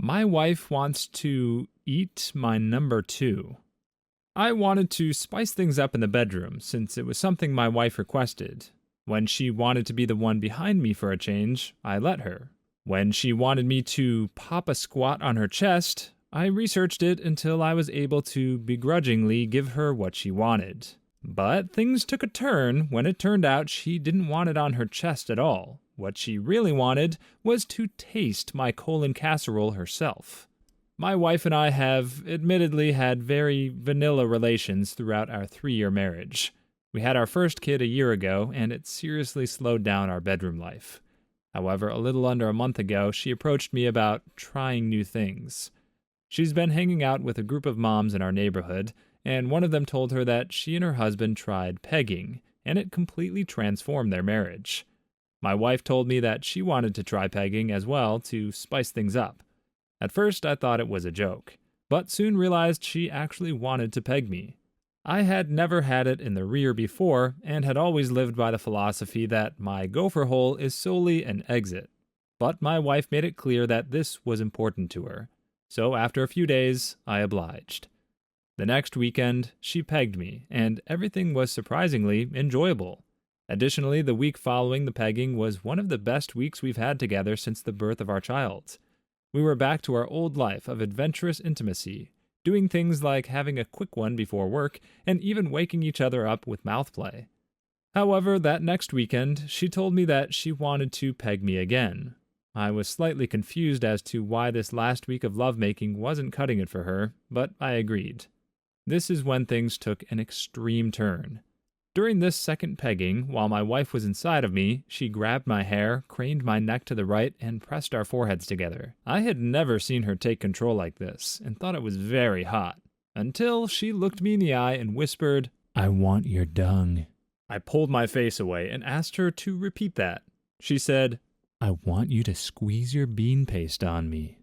My wife wants to eat my number two. I wanted to spice things up in the bedroom since it was something my wife requested. When she wanted to be the one behind me for a change, I let her. When she wanted me to pop a squat on her chest, I researched it until I was able to begrudgingly give her what she wanted. But things took a turn when it turned out she didn't want it on her chest at all. What she really wanted was to taste my colon casserole herself. My wife and I have admittedly had very vanilla relations throughout our 3-year marriage. We had our first kid a year ago, and it seriously slowed down our bedroom life. However, a little under a month ago, she approached me about trying new things. She's been hanging out with a group of moms in our neighborhood, and one of them told her that she and her husband tried pegging, and it completely transformed their marriage. My wife told me that she wanted to try pegging as well to spice things up. At first, I thought it was a joke, but soon realized she actually wanted to peg me. I had never had it in the rear before and had always lived by the philosophy that my gopher hole is solely an exit. But my wife made it clear that this was important to her. So after a few days, I obliged. The next weekend, she pegged me, and everything was surprisingly enjoyable. Additionally, the week following the pegging was one of the best weeks we've had together since the birth of our child. We were back to our old life of adventurous intimacy, doing things like having a quick one before work and even waking each other up with mouth play. However, that next weekend, she told me that she wanted to peg me again. I was slightly confused as to why this last week of lovemaking wasn't cutting it for her, but I agreed. This is when things took an extreme turn. During this second pegging, while my wife was inside of me, she grabbed my hair, craned my neck to the right, and pressed our foreheads together. I had never seen her take control like this, and thought it was very hot. Until she looked me in the eye and whispered, "I want your dung." I pulled my face away and asked her to repeat that. She said, "I want you to squeeze your bean paste on me."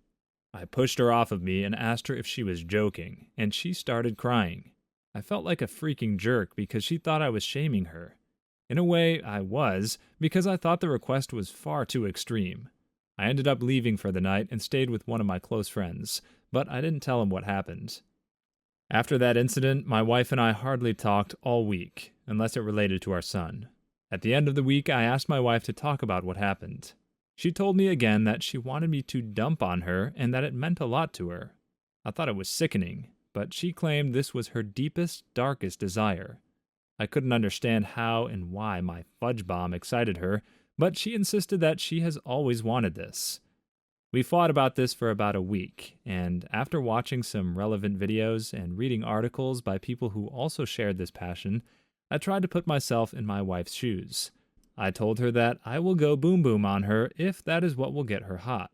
I pushed her off of me and asked her if she was joking, and she started crying. I felt like a freaking jerk because she thought I was shaming her. In a way, I was, because I thought the request was far too extreme. I ended up leaving for the night and stayed with one of my close friends, but I didn't tell him what happened. After that incident, my wife and I hardly talked all week, unless it related to our son. At the end of the week, I asked my wife to talk about what happened. She told me again that she wanted me to dump on her and that it meant a lot to her. I thought it was sickening, but she claimed this was her deepest, darkest desire. I couldn't understand how and why my fudge bomb excited her, but she insisted that she has always wanted this. We fought about this for about a week, and after watching some relevant videos and reading articles by people who also shared this passion, I tried to put myself in my wife's shoes. I told her that I will go boom boom on her if that is what will get her hot.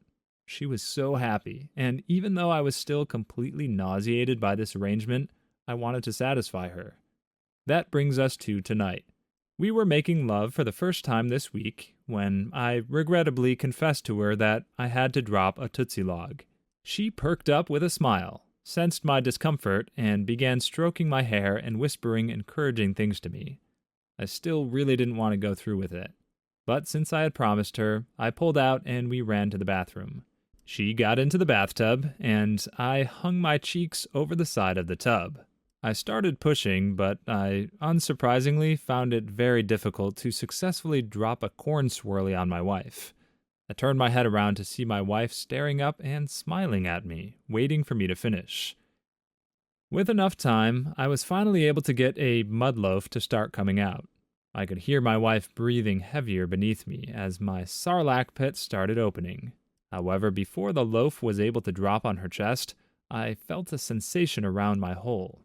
She was so happy, and even though I was still completely nauseated by this arrangement, I wanted to satisfy her. That brings us to tonight. We were making love for the first time this week when I regrettably confessed to her that I had to drop a Tootsie Log. She perked up with a smile, sensed my discomfort, and began stroking my hair and whispering encouraging things to me. I still really didn't want to go through with it. But since I had promised her, I pulled out and we ran to the bathroom. She got into the bathtub, and I hung my cheeks over the side of the tub. I started pushing, but I, unsurprisingly, found it very difficult to successfully drop a corn swirly on my wife. I turned my head around to see my wife staring up and smiling at me, waiting for me to finish. With enough time, I was finally able to get a mud loaf to start coming out. I could hear my wife breathing heavier beneath me as my sarlacc pit started opening. However, before the loaf was able to drop on her chest, I felt a sensation around my hole.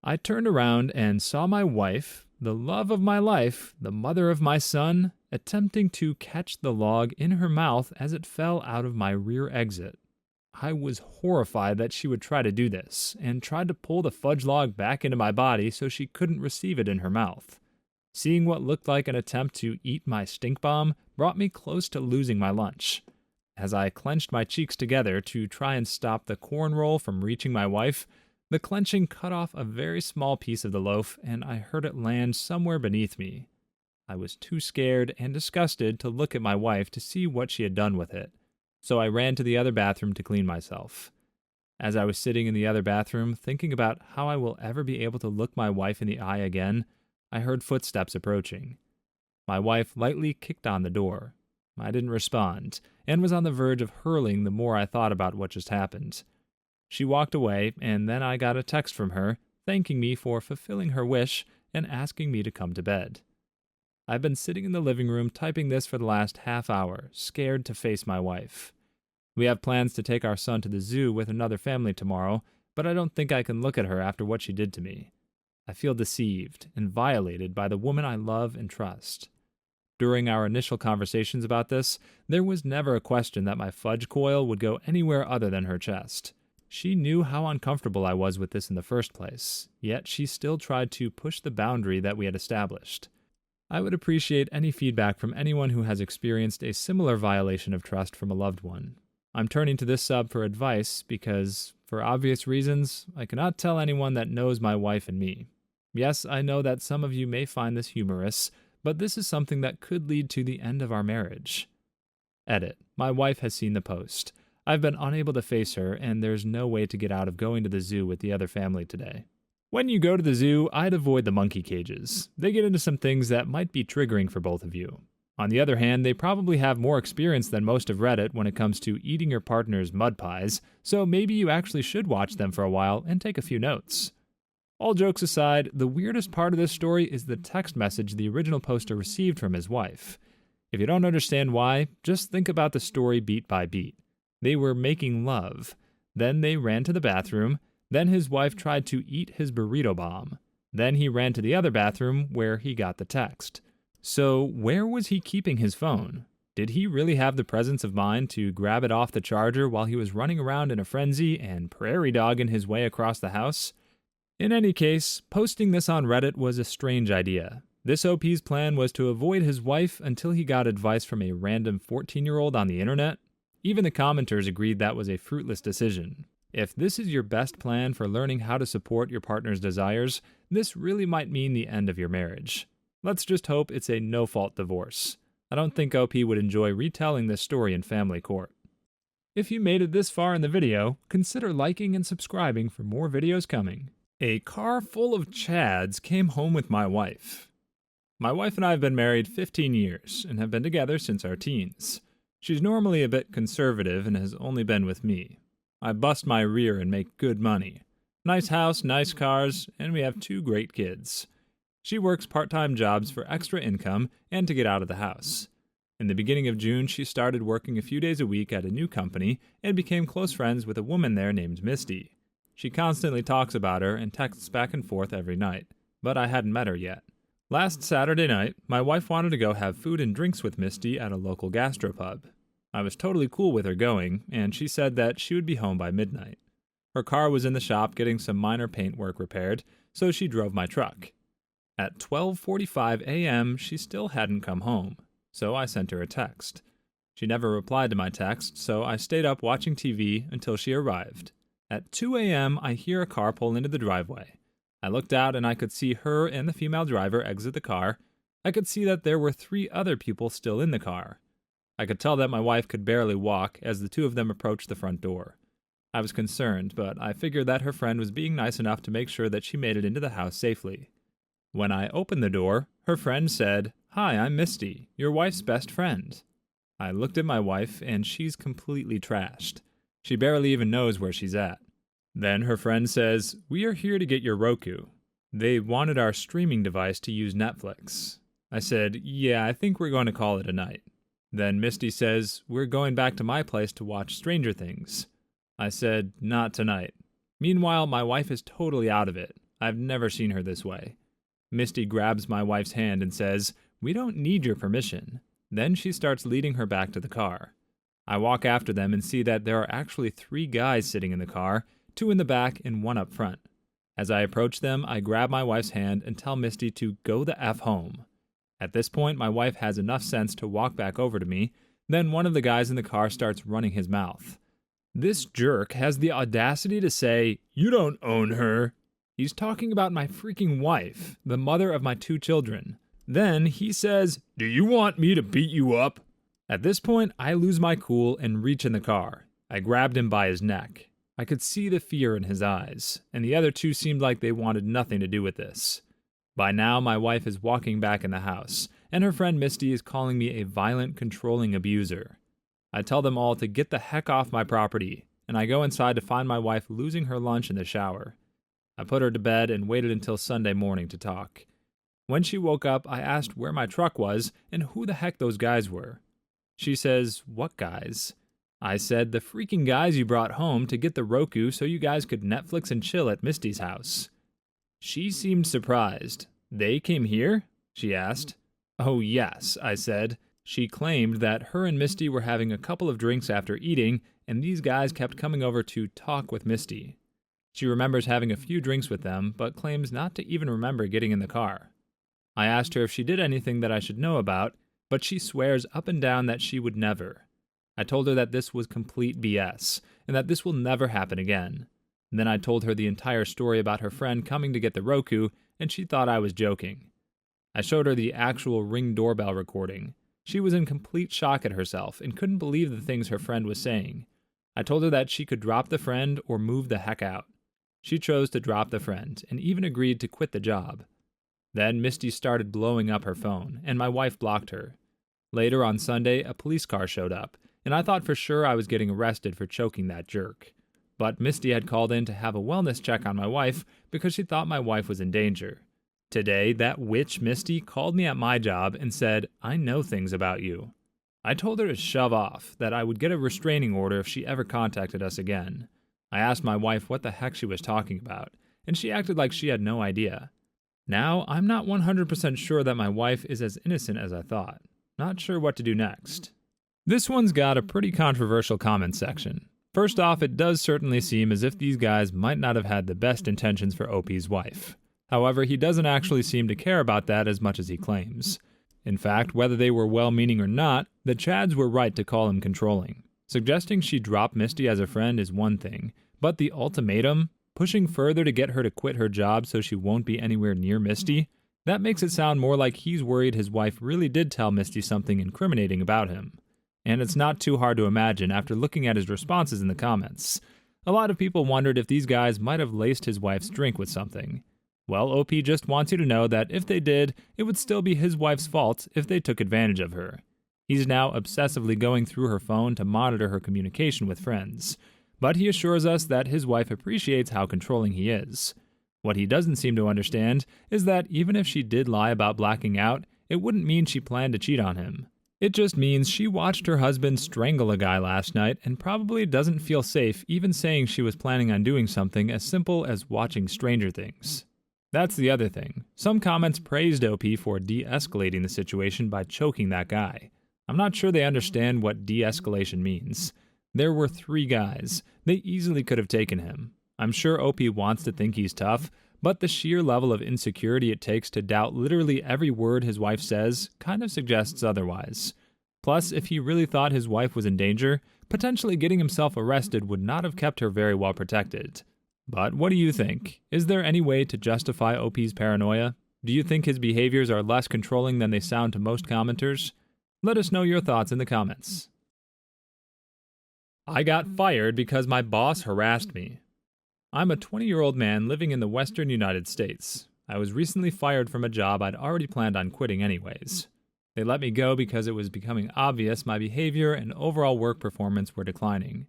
I turned around and saw my wife, the love of my life, the mother of my son, attempting to catch the log in her mouth as it fell out of my rear exit. I was horrified that she would try to do this, and tried to pull the fudge log back into my body so she couldn't receive it in her mouth. Seeing what looked like an attempt to eat my stink bomb brought me close to losing my lunch. As I clenched my cheeks together to try and stop the corn roll from reaching my wife, the clenching cut off a very small piece of the loaf, and I heard it land somewhere beneath me. I was too scared and disgusted to look at my wife to see what she had done with it. So I ran to the other bathroom to clean myself. As I was sitting in the other bathroom, thinking about how I will ever be able to look my wife in the eye again, I heard footsteps approaching. My wife lightly kicked on the door. I didn't respond, and was on the verge of hurling the more I thought about what just happened. She walked away, and then I got a text from her, thanking me for fulfilling her wish and asking me to come to bed. I've been sitting in the living room typing this for the last half hour, scared to face my wife. We have plans to take our son to the zoo with another family tomorrow, but I don't think I can look at her after what she did to me. I feel deceived and violated by the woman I love and trust. During our initial conversations about this, there was never a question that my fudge coil would go anywhere other than her chest. She knew how uncomfortable I was with this in the first place, yet she still tried to push the boundary that we had established. I would appreciate any feedback from anyone who has experienced a similar violation of trust from a loved one. I'm turning to this sub for advice because, for obvious reasons, I cannot tell anyone that knows my wife and me. Yes, I know that some of you may find this humorous, but this is something that could lead to the end of our marriage. Edit. My wife has seen the post. I've been unable to face her, and there's no way to get out of going to the zoo with the other family today. When you go to the zoo, I'd avoid the monkey cages. They get into some things that might be triggering for both of you. On the other hand, they probably have more experience than most of Reddit when it comes to eating your partner's mud pies, so maybe you actually should watch them for a while and take a few notes. All jokes aside, the weirdest part of this story is the text message the original poster received from his wife. If you don't understand why, just think about the story beat by beat. They were making love. Then they ran to the bathroom. Then his wife tried to eat his burrito bomb. Then he ran to the other bathroom where he got the text. So where was he keeping his phone? Did he really have the presence of mind to grab it off the charger while he was running around in a frenzy and prairie dogging his way across the house? In any case, posting this on Reddit was a strange idea. This OP's plan was to avoid his wife until he got advice from a random 14-year-old on the internet. Even the commenters agreed that was a fruitless decision. If this is your best plan for learning how to support your partner's desires, this really might mean the end of your marriage. Let's just hope it's a no-fault divorce. I don't think OP would enjoy retelling this story in family court. If you made it this far in the video, consider liking and subscribing for more videos coming. A car full of Chads came home with my wife. My wife and I have been married 15 years and have been together since our teens. She's normally a bit conservative and has only been with me. I bust my rear and make good money. Nice house, nice cars, and we have 2 great kids. She works part-time jobs for extra income and to get out of the house. In the beginning of June, she started working a few days a week at a new company and became close friends with a woman there named Misty. She constantly talks about her and texts back and forth every night, but I hadn't met her yet. Last Saturday night, my wife wanted to go have food and drinks with Misty at a local gastropub. I was totally cool with her going, and she said that she would be home by midnight. Her car was in the shop getting some minor paint work repaired, so she drove my truck. At 12:45 a.m., she still hadn't come home, so I sent her a text. She never replied to my text, so I stayed up watching TV until she arrived. At 2 a.m., I hear a car pull into the driveway. I looked out and I could see her and the female driver exit the car. I could see that there were 3 other people still in the car. I could tell that my wife could barely walk as the 2 of them approached the front door. I was concerned, but I figured that her friend was being nice enough to make sure that she made it into the house safely. When I opened the door, her friend said, "Hi, I'm Misty, your wife's best friend." I looked at my wife, and she's completely trashed. She barely even knows where she's at. Then her friend says, "We are here to get your Roku." They wanted our streaming device to use Netflix. I said, "Yeah, I think we're going to call it a night." Then Misty says, "We're going back to my place to watch Stranger Things." I said, "Not tonight." Meanwhile, my wife is totally out of it. I've never seen her this way. Misty grabs my wife's hand and says, "We don't need your permission." Then she starts leading her back to the car. I walk after them and see that there are actually 3 guys sitting in the car, 2 in the back and 1 up front. As I approach them, I grab my wife's hand and tell Misty to go the F home. At this point, my wife has enough sense to walk back over to me. Then one of the guys in the car starts running his mouth. This jerk has the audacity to say, "You don't own her." He's talking about my freaking wife, the mother of my 2 children. Then he says, "Do you want me to beat you up?" At this point, I lose my cool and reach in the car. I grabbed him by his neck. I could see the fear in his eyes, and the other two seemed like they wanted nothing to do with this. By now, my wife is walking back in the house, and her friend Misty is calling me a violent, controlling abuser. I tell them all to get the heck off my property, and I go inside to find my wife losing her lunch in the shower. I put her to bed and waited until Sunday morning to talk. When she woke up, I asked where my truck was and who the heck those guys were. She says, "What guys?" I said, "The freaking guys you brought home to get the Roku so you guys could Netflix and chill at Misty's house." She seemed surprised. "They came here?" she asked. "Oh yes," I said. She claimed that her and Misty were having a couple of drinks after eating, and these guys kept coming over to talk with Misty. She remembers having a few drinks with them, but claims not to even remember getting in the car. I asked her if she did anything that I should know about, but she swears up and down that she would never. I told her that this was complete BS, and that this will never happen again. And then I told her the entire story about her friend coming to get the Roku, and she thought I was joking. I showed her the actual Ring doorbell recording. She was in complete shock at herself and couldn't believe the things her friend was saying. I told her that she could drop the friend or move the heck out. She chose to drop the friend and even agreed to quit the job. Then Misty started blowing up her phone, and my wife blocked her. Later on Sunday, a police car showed up, and I thought for sure I was getting arrested for choking that jerk. But Misty had called in to have a wellness check on my wife because she thought my wife was in danger. Today, that witch Misty called me at my job and said, "I know things about you." I told her to shove off, that I would get a restraining order if she ever contacted us again. I asked my wife what the heck she was talking about, and she acted like she had no idea. Now, I'm not 100% sure that my wife is as innocent as I thought. Not sure what to do next. This one's got a pretty controversial comment section. First off, it does certainly seem as if these guys might not have had the best intentions for OP's wife. However, he doesn't actually seem to care about that as much as he claims. In fact, whether they were well-meaning or not, the Chads were right to call him controlling. Suggesting she drop Misty as a friend is one thing, but the ultimatum, pushing further to get her to quit her job so she won't be anywhere near Misty, that makes it sound more like he's worried his wife really did tell Misty something incriminating about him. And it's not too hard to imagine after looking at his responses in the comments. A lot of people wondered if these guys might have laced his wife's drink with something. Well, OP just wants you to know that if they did, it would still be his wife's fault if they took advantage of her. He's now obsessively going through her phone to monitor her communication with friends. But he assures us that his wife appreciates how controlling he is. What he doesn't seem to understand is that even if she did lie about blacking out, it wouldn't mean she planned to cheat on him. It just means she watched her husband strangle a guy last night and probably doesn't feel safe even saying she was planning on doing something as simple as watching Stranger Things. That's the other thing. Some comments praised OP for de-escalating the situation by choking that guy. I'm not sure they understand what de-escalation means. There were 3 guys. They easily could have taken him. I'm sure OP wants to think he's tough, but the sheer level of insecurity it takes to doubt literally every word his wife says kind of suggests otherwise. Plus, if he really thought his wife was in danger, potentially getting himself arrested would not have kept her very well protected. But what do you think? Is there any way to justify OP's paranoia? Do you think his behaviors are less controlling than they sound to most commenters? Let us know your thoughts in the comments. I got fired because my boss harassed me. I'm a 20-year-old man living in the western United States. I was recently fired from a job I'd already planned on quitting anyways. They let me go because it was becoming obvious my behavior and overall work performance were declining.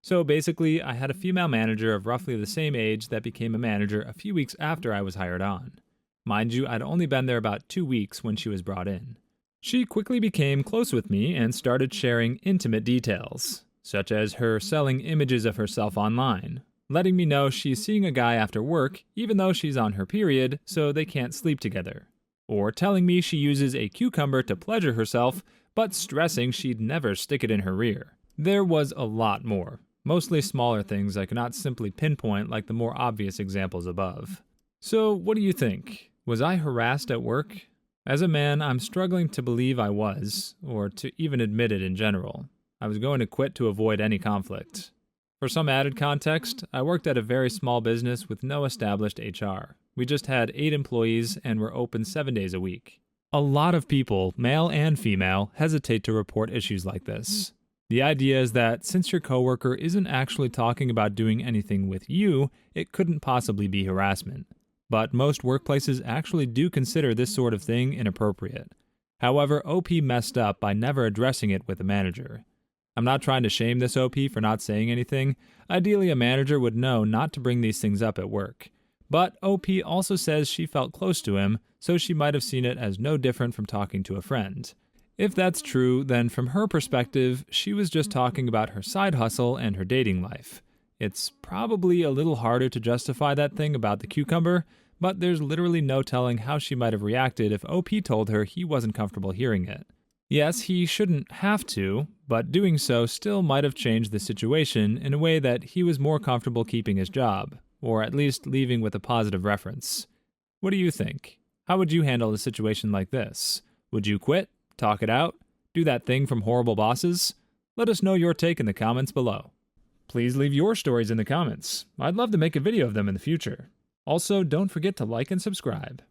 So basically, I had a female manager of roughly the same age that became a manager a few weeks after I was hired on. Mind you, I'd only been there about 2 weeks when she was brought in. She quickly became close with me and started sharing intimate details, such as her selling images of herself online, letting me know she's seeing a guy after work even though she's on her period so they can't sleep together, or telling me she uses a cucumber to pleasure herself but stressing she'd never stick it in her rear. There was a lot more. Mostly smaller things I cannot simply pinpoint like the more obvious examples above. So, what do you think? Was I harassed at work? As a man, I'm struggling to believe I was, or to even admit it in general. I was going to quit to avoid any conflict. For some added context, I worked at a very small business with no established HR. We just had 8 employees and were open 7 days a week. A lot of people, male and female, hesitate to report issues like this. The idea is that since your coworker isn't actually talking about doing anything with you, it couldn't possibly be harassment. But most workplaces actually do consider this sort of thing inappropriate. However, OP messed up by never addressing it with a manager. I'm not trying to shame this OP for not saying anything. Ideally, a manager would know not to bring these things up at work. But OP also says she felt close to him, so she might have seen it as no different from talking to a friend. If that's true, then from her perspective, she was just talking about her side hustle and her dating life. It's probably a little harder to justify that thing about the cucumber, but there's literally no telling how she might have reacted if OP told her he wasn't comfortable hearing it. Yes, he shouldn't have to, but doing so still might have changed the situation in a way that he was more comfortable keeping his job, or at least leaving with a positive reference. What do you think? How would you handle a situation like this? Would you quit? Talk it out? Do that thing from horrible bosses? Let us know your take in the comments below. Please leave your stories in the comments. I'd love to make a video of them in the future. Also, don't forget to like and subscribe.